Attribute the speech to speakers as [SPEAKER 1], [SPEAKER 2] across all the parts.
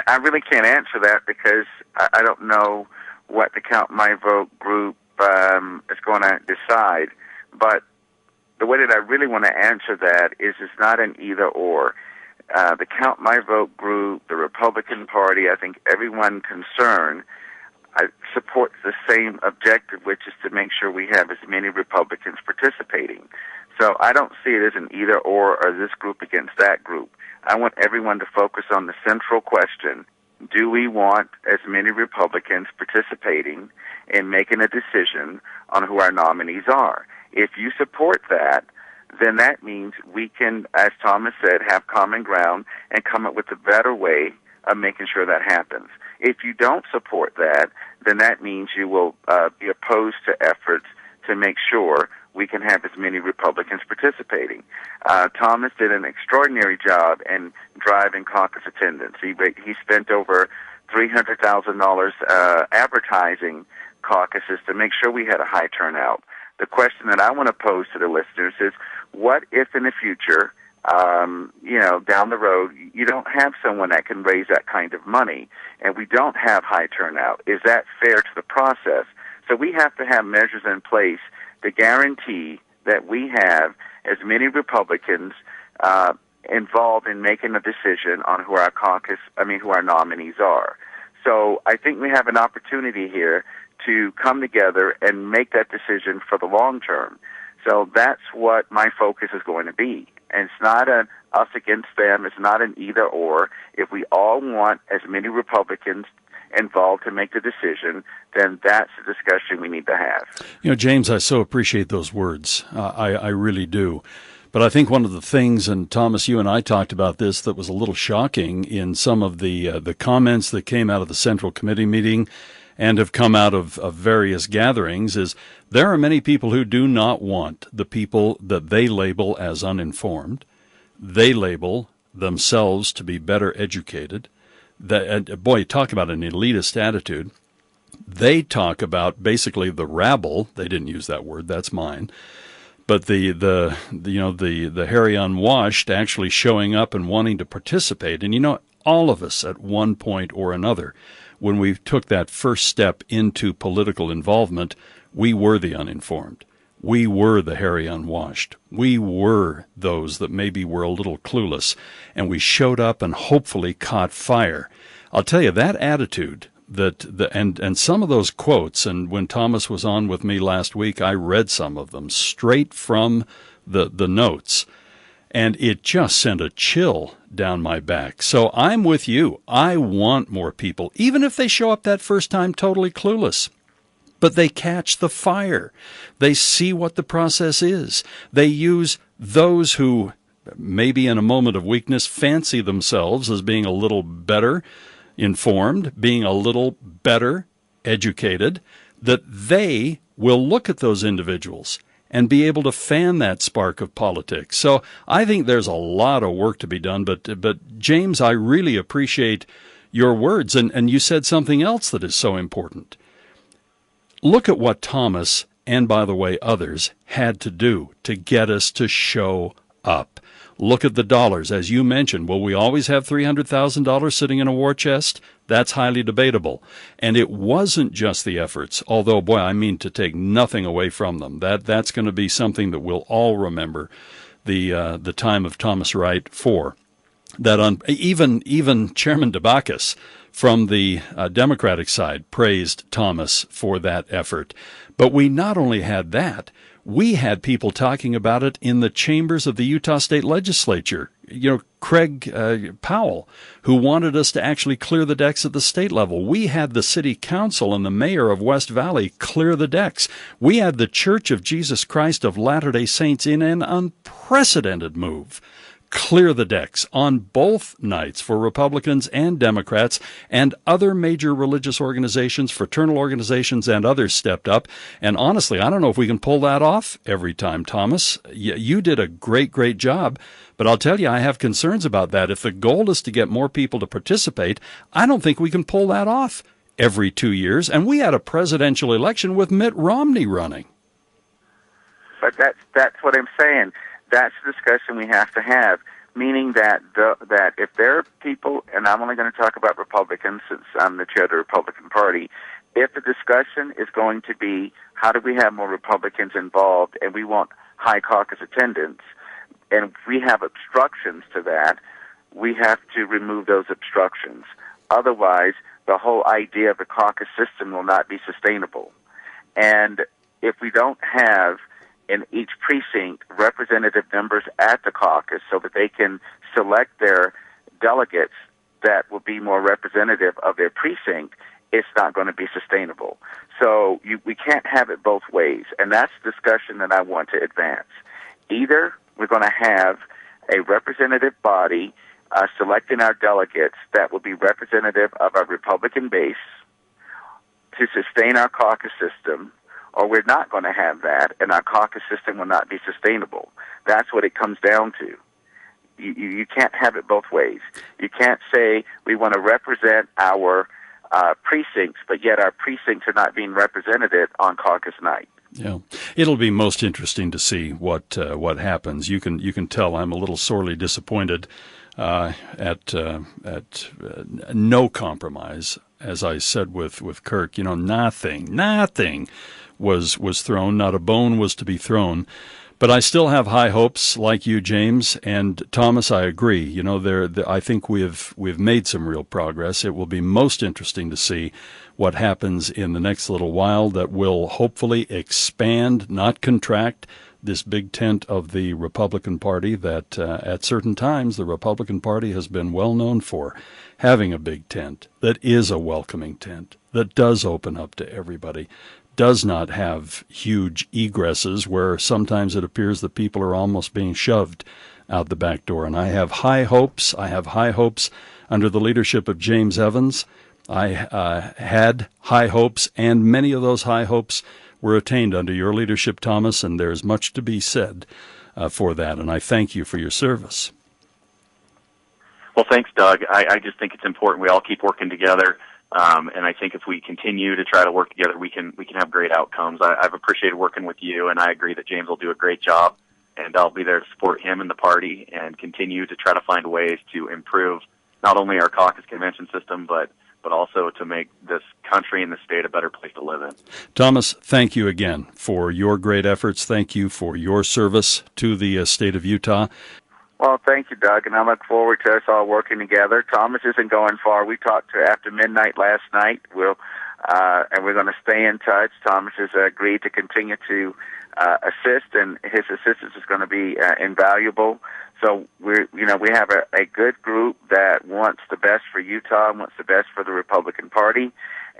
[SPEAKER 1] I really can't answer that because I don't know what the Count My Vote group is going to decide. But the way that I really want to answer that is it's not an either-or. The Count My Vote group, the Republican Party, I think everyone concerned supports the same objective, which is to make sure we have as many Republicans participating. So I don't see it as an either-or or this group against that group. I want everyone to focus on the central question: do we want as many Republicans participating in making a decision on who our nominees are? If you support that, then that means we can, as Thomas said, have common ground and come up with a better way of making sure that happens. If you don't support that, then that means you will be opposed to efforts to make sure we can have as many Republicans participating. Thomas did an extraordinary job in driving caucus attendance. He spent over $300,000 advertising caucuses to make sure we had a high turnout. The question that I want to pose to the listeners is, what if in the future, down the road, you don't have someone that can raise that kind of money, and we don't have high turnout? Is that fair to the process? So we have to have measures in place to guarantee that we have as many Republicans involved in making a decision on who our nominees are. So I think we have an opportunity here to come together and make that decision for the long term. So that's what my focus is going to be. And it's not an us against them. It's not an either or. If we all want as many Republicans involved to make the decision, then that's the discussion we need to have.
[SPEAKER 2] James, I so appreciate those words. I really do. But I think one of the things, and Thomas, you and I talked about this, that was a little shocking in some of the comments that came out of the Central Committee meeting and have come out of various gatherings, is there are many people who do not want the people that they label as uninformed. They label themselves to be better educated. Boy, talk about an elitist attitude. They talk about basically the rabble. They didn't use that word. That's mine. But the hairy unwashed actually showing up and wanting to participate. And all of us at one point or another, when we took that first step into political involvement, we were the uninformed. We were the hairy unwashed. We were those that maybe were a little clueless, and we showed up and hopefully caught fire. I'll tell you, that attitude, and some of those quotes, and when Thomas was on with me last week, I read some of them straight from the notes, and it just sent a chill down my back. So I'm with you. I want more people, even if they show up that first time totally clueless. But they catch the fire. They see what the process is. They use those who, maybe in a moment of weakness, fancy themselves as being a little better informed, being a little better educated, that they will look at those individuals and be able to fan that spark of politics. So I think there's a lot of work to be done. But James, I really appreciate your words. And you said something else that is so important. Look at what Thomas, and by the way, others, had to do to get us to show up. Look at the dollars. As you mentioned, will we always have $300,000 sitting in a war chest? That's highly debatable. And it wasn't just the efforts, although, boy, I mean to take nothing away from them. That's going to be something that we'll all remember the time of Thomas Wright for. That even Chairman DeBacchus from the Democratic side praised Thomas for that effort. But we not only had that, we had people talking about it in the chambers of the Utah State Legislature. Craig Powell, who wanted us to actually clear the decks at the state level. We had the city council and the mayor of West Valley clear the decks. We had the Church of Jesus Christ of Latter-day Saints in an unprecedented move clear the decks on both nights for Republicans and Democrats, and other major religious organizations, fraternal organizations, and others stepped up. And honestly, I don't know if we can pull that off every time, Thomas. You did a great, great job. But I'll tell you, I have concerns about that. If the goal is to get more people to participate, I don't think we can pull that off every 2 years. And we had a presidential election with Mitt Romney running. But
[SPEAKER 1] that's what I'm saying. That's the discussion we have to have. meaning that that if there are people, and I'm only going to talk about Republicans since I'm the chair of the Republican Party, if the discussion is going to be how do we have more Republicans involved, and we want high caucus attendance, and if we have obstructions to that, we have to remove those obstructions. Otherwise, the whole idea of the caucus system will not be sustainable. And if we don't have in each precinct representative members at the caucus so that they can select their delegates that will be more representative of their precinct, it's not going to be sustainable. So we can't have it both ways, and that's the discussion that I want to advance. Either we're going to have a representative body selecting our delegates that will be representative of our Republican base to sustain our caucus system, or we're not going to have that, and our caucus system will not be sustainable. That's what it comes down to. You can't have it both ways. You can't say we want to represent our precincts, but yet our precincts are not being represented on caucus night.
[SPEAKER 2] Yeah, it'll be most interesting to see what happens. You can tell I'm a little sorely disappointed at no compromise. As I said with Kirk, nothing was thrown. Not a bone was to be thrown. But I still have high hopes, like you, James, and Thomas. I agree. I think we've made some real progress. It will be most interesting to see what happens in the next little while. That will hopefully expand, not contract, this big tent of the Republican Party that at certain times the Republican Party has been well known for having a big tent that is a welcoming tent that does open up to everybody. Does not have huge egresses where sometimes it appears that people are almost being shoved out the back door. And I have high hopes. I have high hopes under the leadership of James Evans. I had high hopes, and many of those high hopes were attained under your leadership, Thomas, and there's much to be said for that. And I thank you for your service.
[SPEAKER 3] Well, thanks, Doug. I just think it's important we all keep working together. And I think if we continue to try to work together, we can have great outcomes. I've appreciated working with you, and I agree that James will do a great job, and I'll be there to support him and the party and continue to try to find ways to improve not only our caucus convention system, but also to make this country and the state a better place to live in.
[SPEAKER 2] Thomas, thank you again for your great efforts. Thank you for your service to the state of Utah.
[SPEAKER 1] Well, thank you, Doug, and I look forward to us all working together. Thomas isn't going far. We talked after midnight last night. And we're going to stay in touch. Thomas has agreed to continue to assist, and his assistance is going to be invaluable. So we have a good group that wants the best for Utah, wants the best for the Republican Party,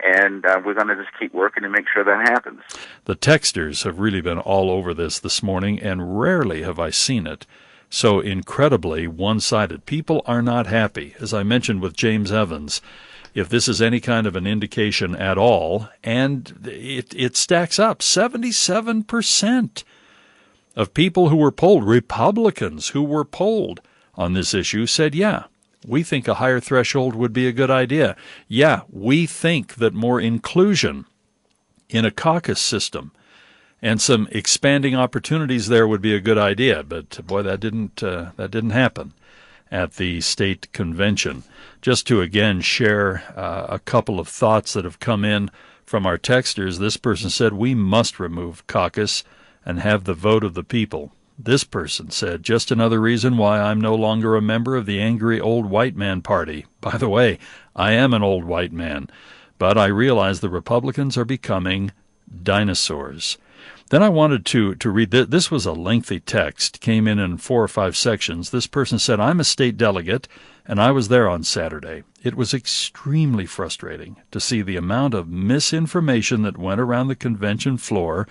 [SPEAKER 1] and we're going to just keep working to make sure that happens.
[SPEAKER 2] The texters have really been all over this morning, and rarely have I seen it so incredibly one-sided. People are not happy, as I mentioned with James Evans. If this is any kind of an indication at all, and it stacks up, 77% of people who were polled, Republicans who were polled on this issue, said, yeah, we think a higher threshold would be a good idea. Yeah, we think that more inclusion in a caucus system and some expanding opportunities there would be a good idea. But boy, that didn't happen at the state convention. Just to again share a couple of thoughts that have come in from our texters. This person said, we must remove caucus and have the vote of the people. This person said, just another reason why I'm no longer a member of the angry old white man party. By the way, I am an old white man, but I realize the Republicans are becoming dinosaurs. Then I wanted to read this. This was a lengthy text, came in 4 or 5 sections. This person said, I'm a state delegate, and I was there on Saturday. It was extremely frustrating to see the amount of misinformation that went around the convention floor,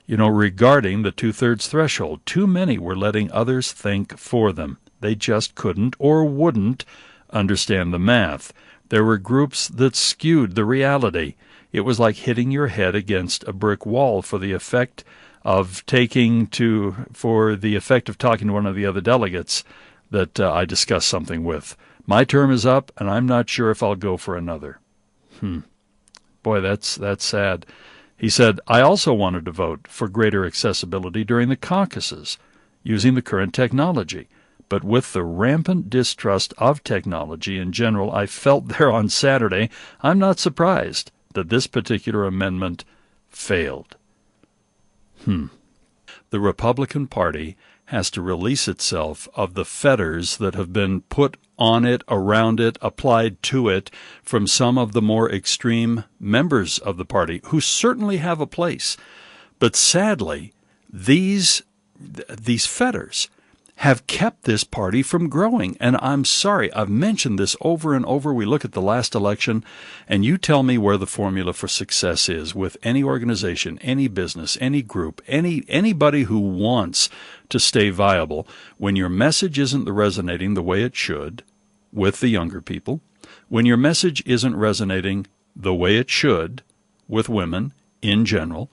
[SPEAKER 2] regarding the 2/3 threshold. Too many were letting others think for them. They just couldn't or wouldn't understand the math. There were groups that skewed the reality. It was like hitting your head against a brick wall for the effect of talking to one of the other delegates that I discussed something with. My term is up, and I'm not sure if I'll go for another. Boy, that's sad. He said, I also wanted to vote for greater accessibility during the caucuses using the current technology, But with the rampant distrust of technology in general I felt there on Saturday, I'm not surprised that this particular amendment failed. The Republican Party has to release itself of the fetters that have been put on it, around it, applied to it from some of the more extreme members of the party, who certainly have a place. But sadly, these fetters have kept this party from growing. And I'm sorry, I've mentioned this over and over. We look at the last election, and you tell me where the formula for success is with any organization, any business, any group, anybody who wants to stay viable. When your message isn't resonating the way it should with the younger people, when your message isn't resonating the way it should with women in general,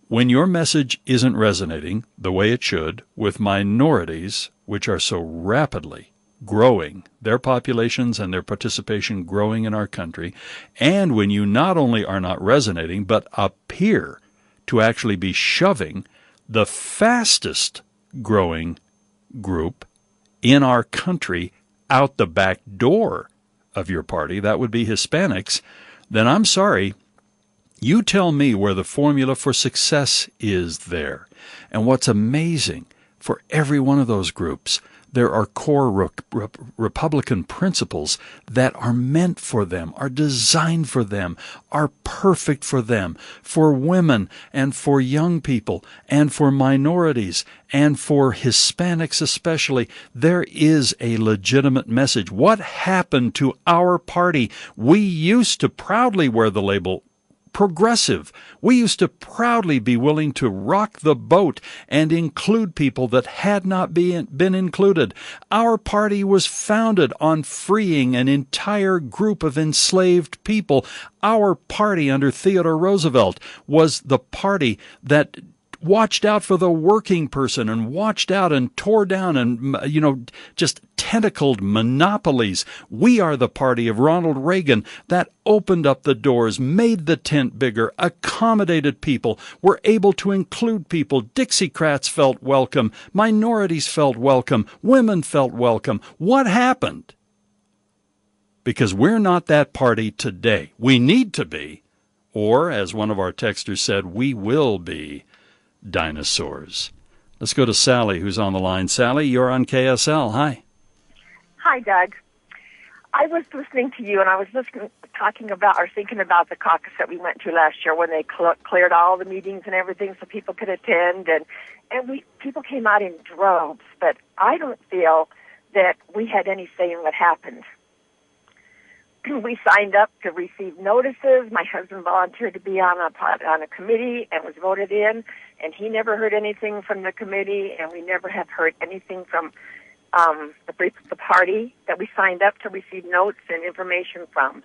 [SPEAKER 2] when your message isn't resonating the way it should with minorities, which are so rapidly growing, their populations and their participation growing in our country, and when you not only are not resonating, but appear to actually be shoving the fastest growing group in our country out the back door of your party, that would be Hispanics, then I'm sorry, you tell me where the formula for success is there. And what's amazing, for every one of those groups, there are core Republican principles that are meant for them, are designed for them, are perfect for them, for women and for young people and for minorities and for Hispanics especially. There is a legitimate message. What happened to our party? We used to proudly wear the label progressive. We used to proudly be willing to rock the boat and include people that had not been included. Our party was founded on freeing an entire group of enslaved people. Our party under Theodore Roosevelt was the party that watched out for the working person and watched out and tore down and, just tentacled monopolies. We are the party of Ronald Reagan that opened up the doors, made the tent bigger, accommodated people, were able to include people. Dixiecrats felt welcome. Minorities felt welcome. Women felt welcome. What happened? Because we're not that party today. We need to be. Or, as one of our texters said, we will be dinosaurs. Let's go to Sally, who's on the line. Sally, you're on KSL. Hi.
[SPEAKER 4] Hi, Doug. I was listening to you, and I was thinking about the caucus that we went to last year when they cleared all the meetings and everything so people could attend, and people came out in droves, but I don't feel that we had any say in what happened. We signed up to receive notices. My husband volunteered to be on a committee and was voted in, and he never heard anything from the committee, and we never have heard anything from the party that we signed up to receive notes and information from.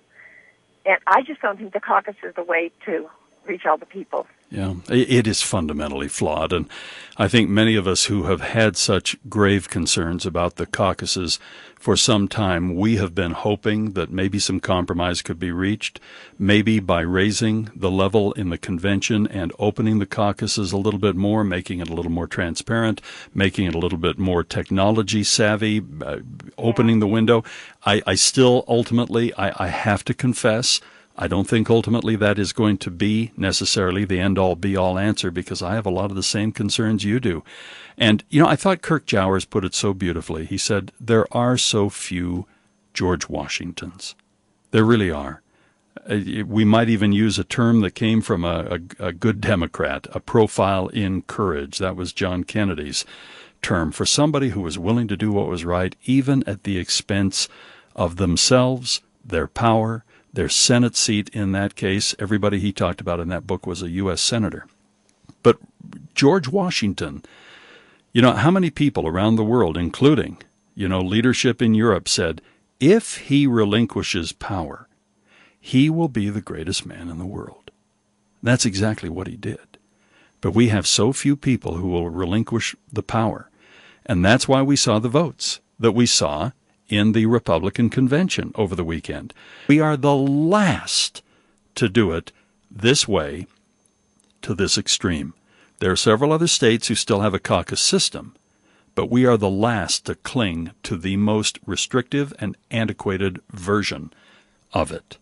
[SPEAKER 4] And I just don't think the caucus is the way to reach all the people.
[SPEAKER 2] Yeah, it is fundamentally flawed, and I think many of us who have had such grave concerns about the caucuses for some time, we have been hoping that maybe some compromise could be reached, maybe by raising the level in the convention and opening the caucuses a little bit more, making it a little more transparent, making it a little bit more technology savvy, opening the window. I still ultimately, I have to confess, I don't think ultimately that is going to be necessarily the end-all, be-all answer, because I have a lot of the same concerns you do. And, I thought Kirk Jowers put it so beautifully. He said, there are so few George Washingtons. There really are. We might even use a term that came from a good Democrat, a profile in courage. That was John Kennedy's term for somebody who was willing to do what was right, even at the expense of themselves, their power, their Senate seat in that case. Everybody he talked about in that book was a U.S. Senator. But George Washington, how many people around the world, including, leadership in Europe, said, if he relinquishes power, he will be the greatest man in the world. That's exactly what he did. But we have so few people who will relinquish the power. And that's why we saw the votes that we saw in the Republican convention over the weekend. We are the last to do it this way, to this extreme. There are several other states who still have a caucus system, but we are the last to cling to the most restrictive and antiquated version of it.